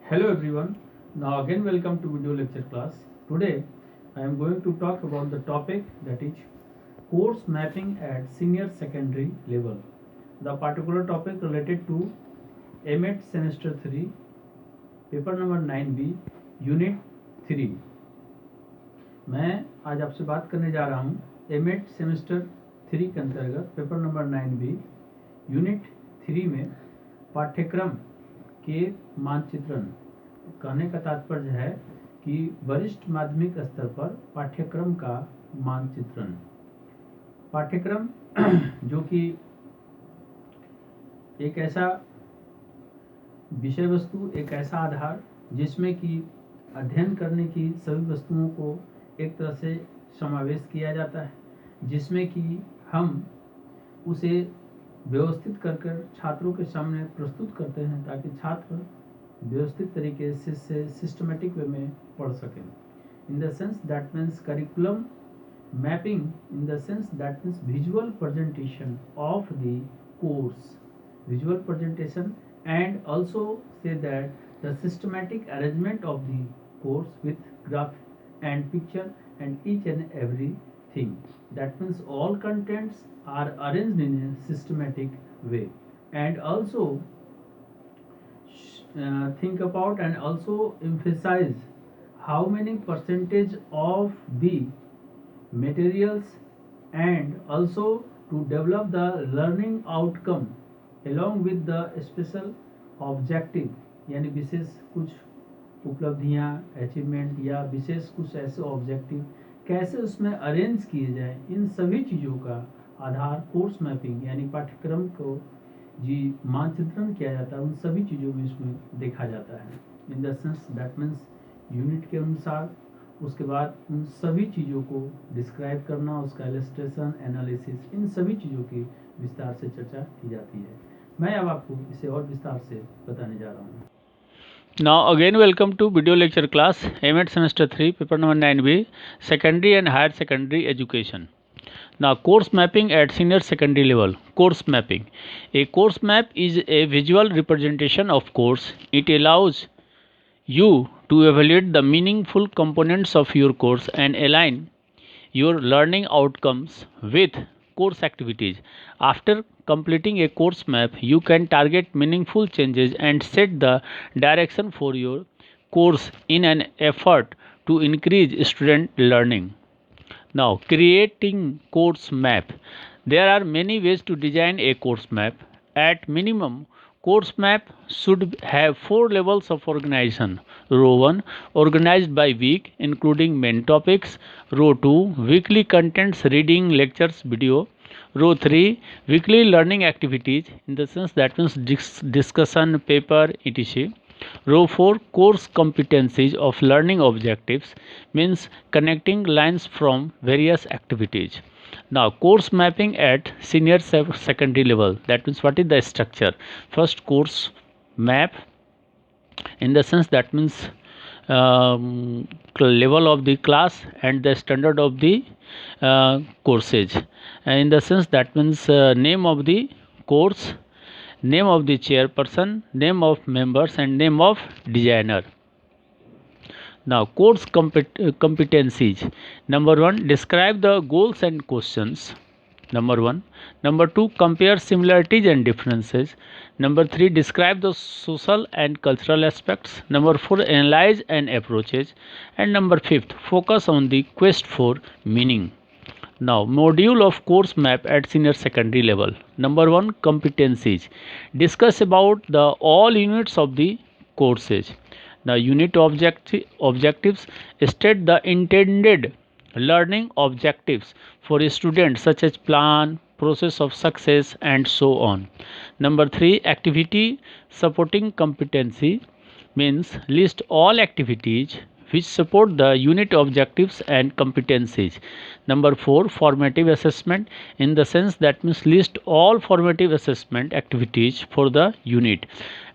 Hello everyone. Now again welcome to video lecture class. Today I am going to talk about the topic that is course mapping at senior secondary level. The particular topic related to M.Ed semester 3 paper number 9B unit 3। मैं आज आपसे बात करने जा रहा हूँ M.Ed semester 3 के अंतर्गत पेपर नंबर 9B यूनिट 3 में पाठ्यक्रम के मानचित्रण। कहने का तात्पर्य है कि वरिष्ठ माध्यमिक स्तर पर पाठ्यक्रम का मानचित्रण। पाठ्यक्रम जो कि एक ऐसा विषय वस्तु, एक ऐसा आधार जिसमें कि अध्ययन करने की सभी वस्तुओं को एक तरह से समावेश किया जाता है, जिसमें कि हम उसे व्यवस्थित कर छात्रों के सामने प्रस्तुत करते हैं ताकि छात्र व्यवस्थित तरीके से सिस्टमेटिक वे में पढ़ सकें। In the sense that means curriculum mapping, in the sense that means visual presentation of the course, visual presentation, and also say that the systematic arrangement of the course with graph and picture and each and everything. That means all contents are arranged in a systematic way, and also think about and also emphasize how many percentage of the materials and also to develop the learning outcome along with the special objective, यानी विशेष कुछ उपलब्धियां, achievement या विशेष कुछ ऐसे objective कैसे उसमें arrange किए जाए, इन सभी चीज़ों का आधार कोर्स मैपिंग यानी पाठ्यक्रम को जी मानचित्रण किया जाता है। उन सभी चीज़ों में इसमें देखा जाता है। In the sense that means unit के अनुसार उसके बाद उन सभी चीज़ों को डिस्क्राइब करना, उसका इलस्ट्रेशन, एनालिसिस, इन सभी चीज़ों की विस्तार से चर्चा की जाती है। मैं अब आपको इसे और विस्तार से बताने जा रहा हूँ। Now again welcome to video lecture class M.Ed semester 3 paper number 9B secondary and higher secondary education. Now course mapping at senior secondary level. Course mapping. A course map is a visual representation of course. It allows you to evaluate the meaningful components of your course and align your learning outcomes with course activities. After completing a course map, you can target meaningful changes and set the direction for your course in an effort to increase student learning. Now, creating course map. There are many ways to design a course map. At minimum, course map should have 4 levels of organization. Row 1, organized by week, including main topics. Row 2, weekly contents, reading, lectures, video. Row 3, weekly learning activities, in the sense that means discussion, paper, etc. Row 4, course competencies of learning objectives, means connecting lines from various activities. Now course mapping at senior secondary level, that means what is the structure? First, course map, in the sense that means level of the class and the standard of the courses. In the sense that means name of the course, name of the chairperson, name of members, and name of designer. Now course competencies. Number 1, describe the goals and questions. Number 1. Number 2, compare similarities and differences. Number 3, describe the social and cultural aspects. Number 4, analyze and approaches. And number 5, focus on the quest for meaning. Now, module of course map at senior secondary level. Number 1, competencies. Discuss about the all units of the courses. The unit objectives state the intended learning objectives for a student, such as plan, process of success, and so on. Number 3, activity supporting competency, means list all activities which support the unit objectives and competencies. Number 4, formative assessment, in the sense that means list all formative assessment activities for the unit.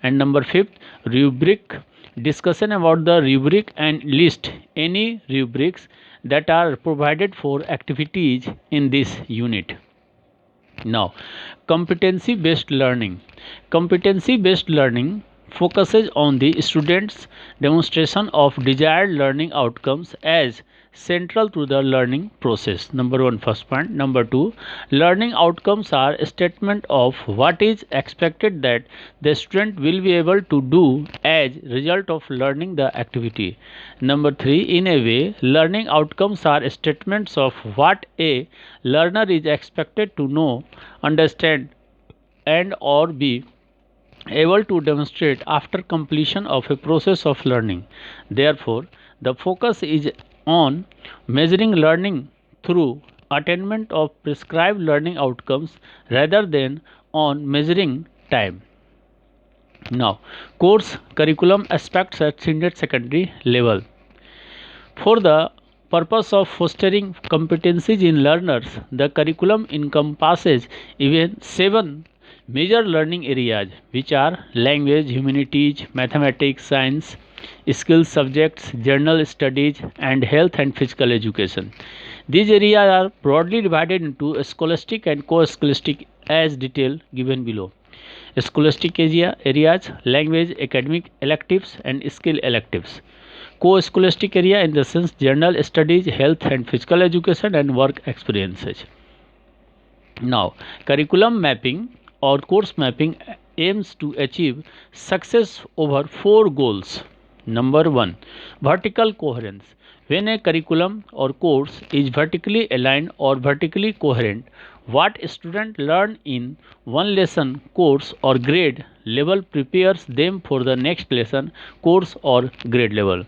And number 5, rubric, discussion about the rubric and list any rubrics that are provided for activities in this unit. Now, competency based learning. Competency based learning focuses on the students' demonstration of desired learning outcomes as central to the learning process. Number one, first point. Number two, learning outcomes are a statement of what is expected that the student will be able to do as result of learning the activity. Number three, in a way, learning outcomes are statements of what a learner is expected to know, understand, and or be able to demonstrate after completion of a process of learning. Therefore, the focus is on measuring learning through attainment of prescribed learning outcomes rather than on measuring time. Now, course curriculum aspects at senior secondary level. For the purpose of fostering competencies in learners, the curriculum encompasses even 7 major learning areas, which are language, humanities, mathematics, science, skills subjects, general studies, and health and physical education. These areas are broadly divided into scholastic and co-scholastic as detailed given below. Scholastic areas, language, academic electives, and skill electives. Co-scholastic area in the sense general studies, health and physical education, and work experiences. Now, curriculum mapping or course mapping aims to achieve success over 4 goals. Number 1, vertical coherence. When a curriculum or course is vertically aligned or vertically coherent, what students learn in one lesson, course, or grade level prepares them for the next lesson, course, or grade level.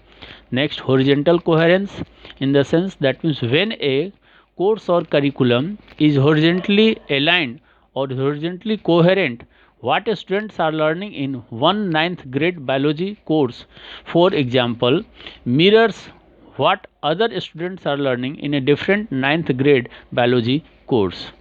Next, horizontal coherence, in the sense that means when a course or curriculum is horizontally aligned or horizontally coherent, what students are learning in one 9th grade biology course, for example, mirrors what other students are learning in a different 9th grade biology course.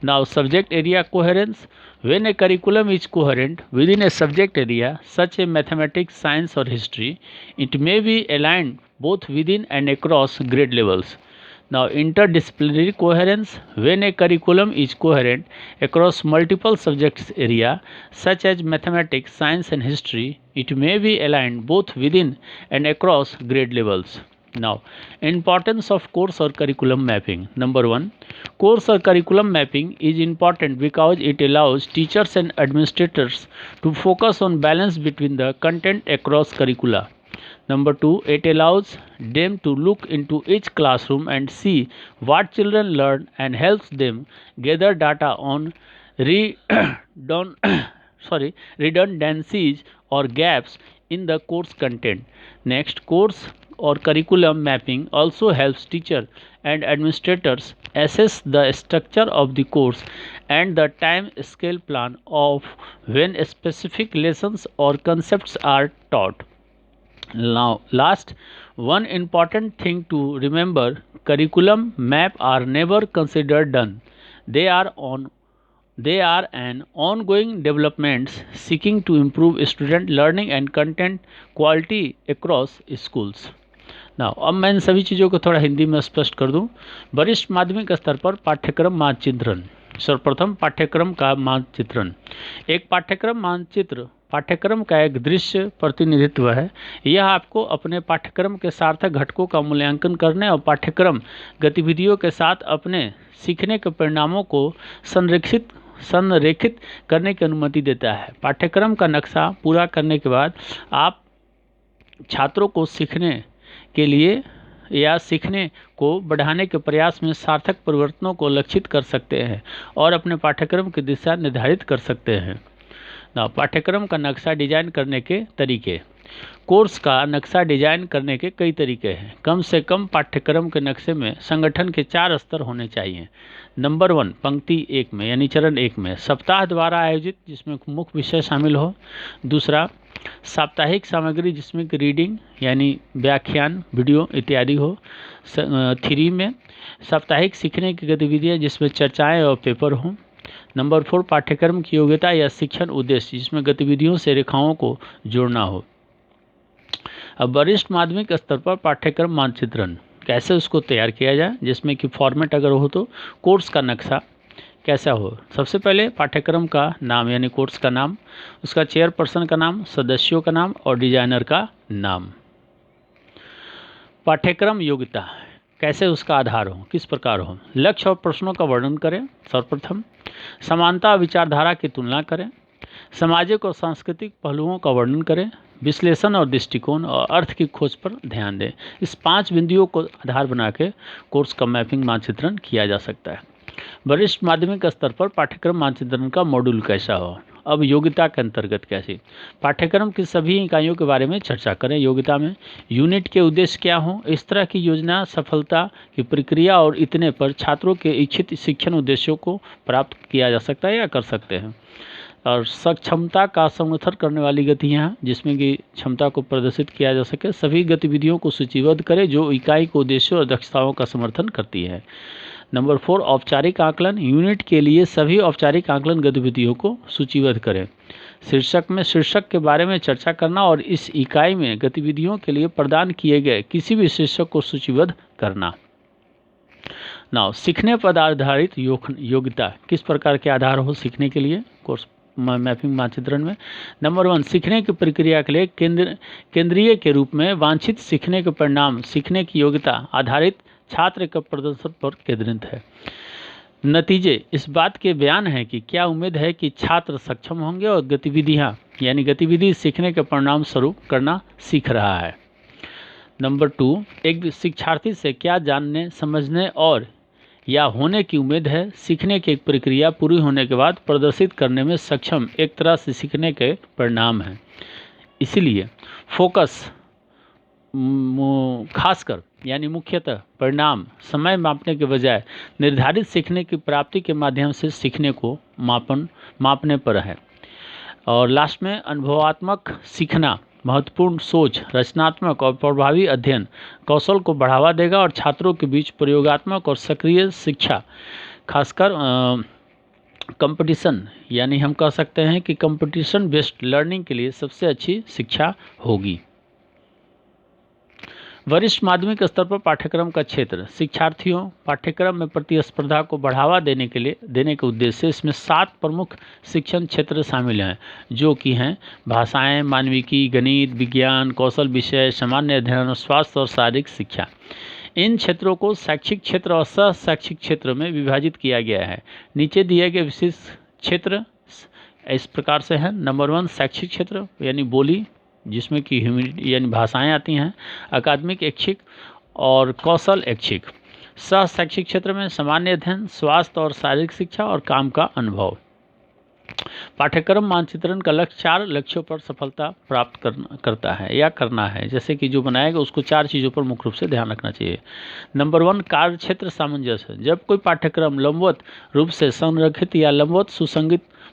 Now, subject area coherence. When a curriculum is coherent within a subject area, such as mathematics, science, or history, it may be aligned both within and across grade levels. Now, interdisciplinary coherence. When a curriculum is coherent across multiple subjects area, such as mathematics, science, and history, it may be aligned both within and across grade levels. Now, importance of course or curriculum mapping. Number 1, course or curriculum mapping is important because it allows teachers and administrators to focus on balance between the content across curricula. Number 2, it allows them to look into each classroom and see what children learn and helps them gather data on redundancies or gaps in the course content. Next, course or curriculum mapping also helps teachers and administrators assess the structure of the course and the time scale plan of when specific lessons or concepts are taught. Now, last, one important thing to remember, curriculum map are never considered done. They are an ongoing developments seeking to improve student learning and content quality across schools. Now अब मैं इन सभी चीज़ों को थोड़ा हिंदी में स्पष्ट कर दूं। वरिष्ठ माध्यमिक स्तर पर पाठ्यक्रम मानचित्रण। सर्वप्रथम पाठ्यक्रम का मानचित्रण। एक पाठ्यक्रम मानचित्र पाठ्यक्रम का एक दृश्य प्रतिनिधित्व है। यह आपको अपने पाठ्यक्रम के सार्थक घटकों का मूल्यांकन करने और पाठ्यक्रम गतिविधियों के साथ अपने सीखने के परिणामों को संरेखित करने की अनुमति देता है। पाठ्यक्रम का नक्शा पूरा करने के बाद आप छात्रों को सीखने के लिए या सीखने को बढ़ाने के प्रयास में सार्थक परिवर्तनों को लक्षित कर सकते हैं और अपने पाठ्यक्रम की दिशा निर्धारित कर सकते हैं। ना पाठ्यक्रम का नक्शा डिजाइन करने के तरीके। कोर्स का नक्शा डिजाइन करने के कई तरीके हैं। कम से कम पाठ्यक्रम के नक्शे में संगठन के 4 स्तर होने चाहिए। नंबर 1, पंक्ति 1 में यानी चरण 1 में सप्ताह द्वारा आयोजित जिसमें मुख्य विषय शामिल हो। दूसरा, साप्ताहिक सामग्री जिसमें कि रीडिंग यानी व्याख्यान, वीडियो इत्यादि हो। 3 में साप्ताहिक सीखने की गतिविधियाँ जिसमें चर्चाएँ और पेपर हों। नंबर 4, पाठ्यक्रम की योग्यता या शिक्षण उद्देश्य जिसमें गतिविधियों से रेखाओं को जोड़ना हो। अब वरिष्ठ माध्यमिक स्तर पर पाठ्यक्रम मानचित्रण कैसे उसको तैयार किया जाए, जिसमें कि फॉर्मेट अगर हो तो कोर्स का नक्शा कैसा हो। सबसे पहले पाठ्यक्रम का नाम यानी कोर्स का नाम, उसका चेयरपर्सन का नाम, सदस्यों का नाम और डिजाइनर का नाम। पाठ्यक्रम योग्यता कैसे उसका आधार हो, किस प्रकार हो। लक्ष्य और प्रश्नों का वर्णन करें। सर्वप्रथम समानता विचारधारा की तुलना करें। सामाजिक और सांस्कृतिक पहलुओं का वर्णन करें। विश्लेषण और दृष्टिकोण और अर्थ की खोज पर ध्यान दें। इस 5 बिंदुओं को आधार बना के कोर्स का मैपिंग मानचित्रण किया जा सकता है। वरिष्ठ माध्यमिक स्तर पर पाठ्यक्रम मानचित्रण का मॉड्यूल कैसा हो। अब योग्यता के अंतर्गत कैसी, पाठ्यक्रम की सभी इकाइयों के बारे में चर्चा करें। योग्यता में यूनिट के उद्देश्य क्या हो, इस तरह की योजना, सफलता की प्रक्रिया और इतने पर छात्रों के इच्छित शिक्षण उद्देश्यों को प्राप्त किया जा सकता है या कर सकते हैं। और सक्षमता का समर्थन करने वाली गतिविधियाँ जिसमें कि क्षमता को प्रदर्शित किया जा सके, सभी गतिविधियों को सूचीबद्ध करें जो इकाई के उद्देश्यों और दक्षताओं का समर्थन करती है। नंबर 4 औपचारिक आकलन, यूनिट के लिए सभी औपचारिक आकलन गतिविधियों को सूचीबद्ध करें। शीर्षक में शीर्षक के बारे में चर्चा करना और इस इकाई में गतिविधियों के लिए प्रदान किए गए किसी भी शीर्षक को सूचीबद्ध करना। नाउ सीखने पर आधारित योग्यता किस प्रकार के आधार हो सीखने के लिए कोर्स मैपिंग मानचित्रण में। नंबर 1 सीखने की प्रक्रिया के लिए केंद्रीय के रूप में वांछित सीखने के परिणाम, सीखने की योग्यता आधारित छात्र के प्रदर्शन पर केंद्रित है। नतीजे इस बात के बयान है कि क्या उम्मीद है कि छात्र सक्षम होंगे और गतिविधियाँ यानी गतिविधि सीखने के परिणाम स्वरूप करना सीख रहा है। नंबर 2 एक शिक्षार्थी से क्या जानने, समझने और या होने की उम्मीद है। सीखने की एक प्रक्रिया पूरी होने के बाद प्रदर्शित करने में सक्षम एक तरह से सीखने के परिणाम है। इसीलिए फोकस खासकर यानी मुख्यतः परिणाम समय मापने के बजाय निर्धारित सीखने की प्राप्ति के माध्यम से सीखने को मापने पर है। और लास्ट में अनुभवात्मक सीखना महत्वपूर्ण सोच, रचनात्मक और प्रभावी अध्ययन कौशल को बढ़ावा देगा और छात्रों के बीच प्रयोगात्मक और सक्रिय शिक्षा, खासकर कंपटीशन यानी हम कह सकते हैं कि कंपटीशन बेस्ड लर्निंग के लिए सबसे अच्छी शिक्षा होगी। वरिष्ठ माध्यमिक स्तर पर पाठ्यक्रम का क्षेत्र, शिक्षार्थियों पाठ्यक्रम में प्रतिस्पर्धा को बढ़ावा देने के उद्देश्य से इसमें 7 प्रमुख शिक्षण क्षेत्र शामिल हैं, जो कि हैं भाषाएं, मानविकी, गणित, विज्ञान, कौशल विषय, सामान्य अध्ययन, स्वास्थ्य और शारीरिक शिक्षा। इन क्षेत्रों को शैक्षिक क्षेत्र और सह शैक्षिक क्षेत्र में विभाजित किया गया है। नीचे दिए गए विशिष्ट क्षेत्र इस प्रकार से हैं। नंबर 1 शैक्षिक क्षेत्र यानी बोली, जिसमें कि यानी भाषाएं आती हैं, अकादमिक ऐच्छिक और कौशल ऐच्छिक। सह शैक्षिक क्षेत्र में सामान्य अध्ययन, स्वास्थ्य और शारीरिक शिक्षा और काम का अनुभव। पाठ्यक्रम मानचित्रण का लक्ष्य 4 लक्ष्यों पर सफलता प्राप्त करता है या करना है। जैसे कि जो बनाएगा उसको 4 चीज़ों पर मुख्य रूप से ध्यान रखना चाहिए। नंबर 1 कार्य क्षेत्र सामंजस्य। जब कोई पाठ्यक्रम लंबवत रूप से संरक्षित या लंबवत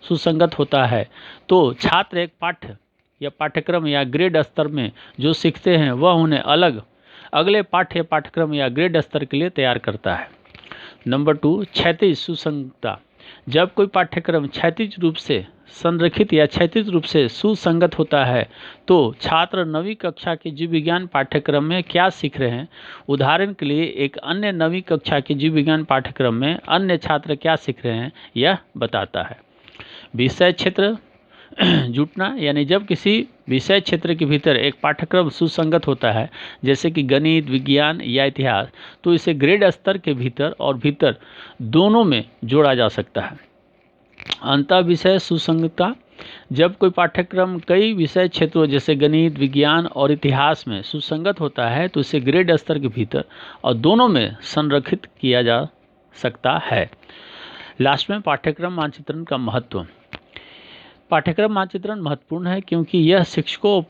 सुसंगत होता है तो छात्र एक पाठ्य या पाठ्यक्रम या ग्रेड स्तर में जो सीखते हैं वह उन्हें अगले पाठ्य या पाठ्यक्रम या ग्रेड स्तर के लिए तैयार करता है। नंबर 2 क्षैतिज सुसंगतता। जब कोई पाठ्यक्रम क्षैतिज रूप से संरक्षित या क्षैतिज रूप से सुसंगत होता है तो छात्र नवीं कक्षा के जीव विज्ञान पाठ्यक्रम में क्या सीख रहे हैं, उदाहरण के लिए एक अन्य नवीं कक्षा के जीव विज्ञान पाठ्यक्रम में अन्य छात्र क्या सीख रहे हैं, यह बताता है। विषय क्षेत्र जुटना यानी जब किसी विषय क्षेत्र के भीतर एक पाठ्यक्रम सुसंगत होता है, जैसे कि गणित, विज्ञान या इतिहास, तो इसे ग्रेड स्तर के भीतर दोनों में जोड़ा जा सकता है। अंतः विषय सुसंगतता। जब कोई पाठ्यक्रम कई विषय क्षेत्रों जैसे गणित, विज्ञान और इतिहास में सुसंगत होता है तो इसे ग्रेड स्तर के भीतर और दोनों में संरक्षित किया जा सकता है। लास्ट में पाठ्यक्रम मानचित्रण का महत्व। पाठ्यक्रम मानचित्रण महत्वपूर्ण है क्योंकि यह शिक्षकों और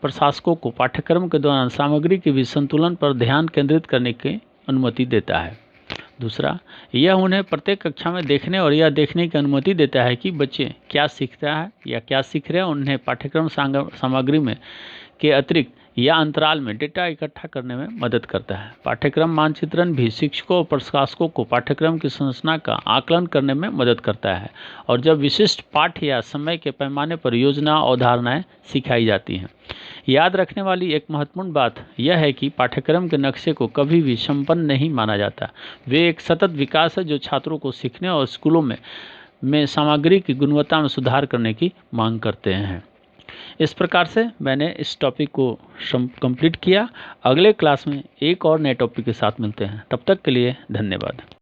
प्रशासकों को पाठ्यक्रम के दौरान सामग्री के बीच संतुलन पर ध्यान केंद्रित करने की अनुमति देता है। दूसरा, यह उन्हें प्रत्येक कक्षा में देखने और यह देखने की अनुमति देता है कि बच्चे क्या सीखता है या क्या सीख रहे हैं, उन्हें पाठ्यक्रम सामग्री में के अतिरिक्त या अंतराल में डेटा इकट्ठा करने में मदद करता है। पाठ्यक्रम मानचित्रण भी शिक्षकों और प्रशासकों को पाठ्यक्रम की संरचना का आकलन करने में मदद करता है और जब विशिष्ट पाठ या समय के पैमाने पर योजना अवधारणाएं सिखाई जाती हैं। याद रखने वाली एक महत्वपूर्ण बात यह है कि पाठ्यक्रम के नक्शे को कभी भी संपन्न नहीं माना जाता। वे एक सतत विकास है जो छात्रों को सीखने और स्कूलों में सामग्री की गुणवत्ता में सुधार करने की मांग करते हैं। इस प्रकार से मैंने इस टॉपिक को कंप्लीट किया। अगले क्लास में एक और नए टॉपिक के साथ मिलते हैं। तब तक के लिए धन्यवाद।